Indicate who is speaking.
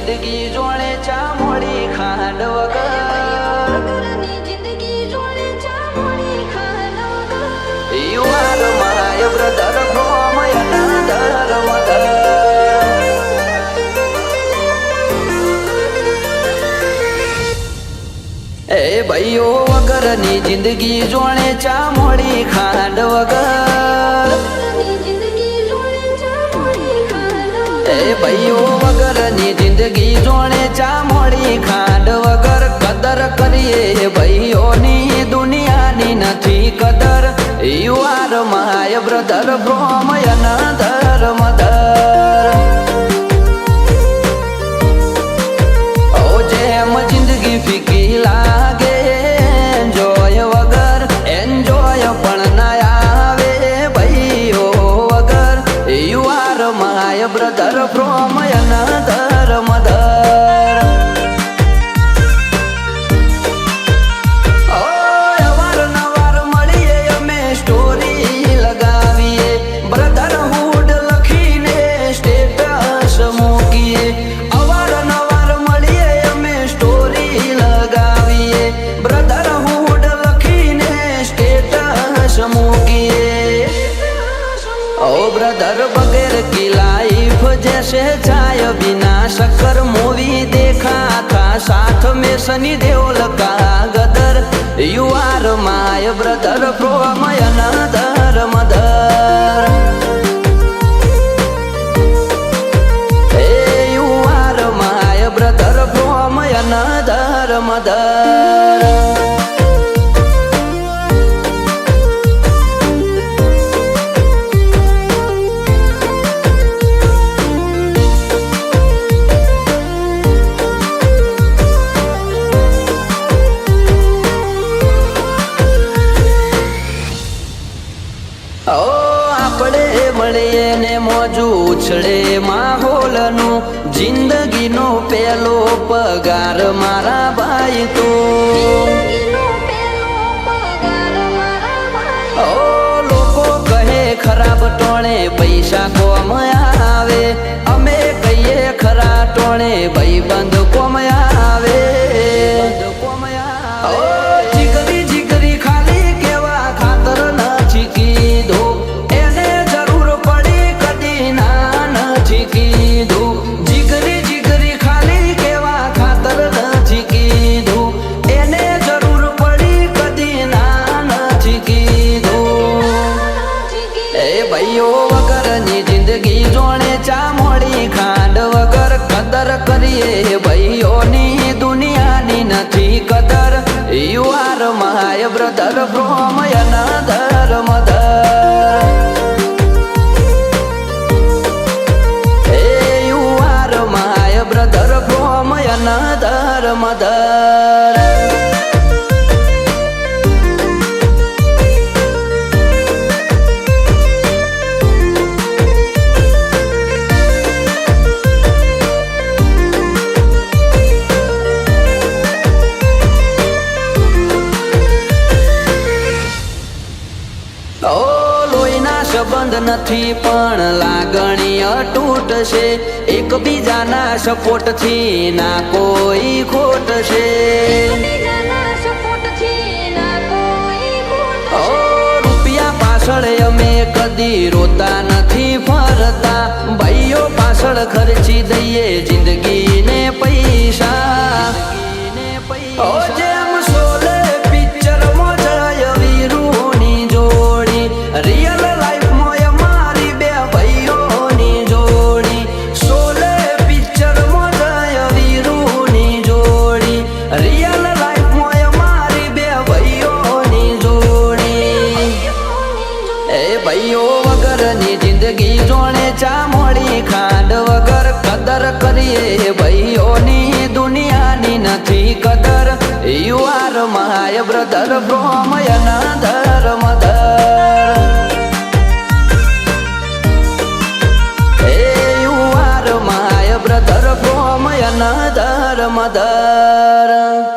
Speaker 1: જિંદગી જોડે ચા મોડી ખાંડ વગર You are my brother from another mother. એ ભાઈઓ વગરની જિંદગી જોડે ચા મોડી ખાંડ વગર એ ભાઈઓ વગરની જિંદગી જોડે ચા મોડી ખાંડ વગર કદર કરીએ ભાઈઓની દુનિયાની નથી કદર You are my brother from another mother. Oh જેમ જિંદગી ફીકી લાગે એન્જોય વગર એન્જોય પણ ના આવે ભાઈઓ વગર You are my brother from another mother. Brother बगैर की लाइफ जैसे चाय बिना शक्कर मूवी देखा था साथ में सनी देओल का गदर You are my brother from another mother. Hey, you are my brother from another mother. આપણે મળીએ ને મોજું ઉછળે માહોલનું જિંદગીનો પેલો પગાર મારા ભાઈ તો લોકો કહે ખરાબ ટોણે પૈસા કોમ આવે અમે કહીએ ખરા ટોણે ભાઈબંધ કોમ આવે ભાઈઓ વગરની જિંદગી જોડે ચા મોડી ખાંડ વગર કદર કરીએ ભાઈઓની દુનિયાની નથી કદર You are my brother from another mother. Hey, you are my brother from another mother. સંબંધ નથી પણ લાગણી અતૂટ છે એકબીજાના સપોર્ટથી ના કોઈ ખોટ છે રૂપિયા પાછળ અમે કદી રોતા નથી ફરતા ભાઈઓ પાછળ ખર્ચી દઈએ જિંદગીને પૈસા જેમ શોલે પિક્ચરમાં જય વીરુની જોડી રિયલ ભાઈઓ વગરની જિંદગી જોડે ચા મોડી ખાંડ વગર કદર કરીએ ભાઈઓની દુનિયાની નથી કદર You are my brother from another mother. Hey, you are my brother from another mother.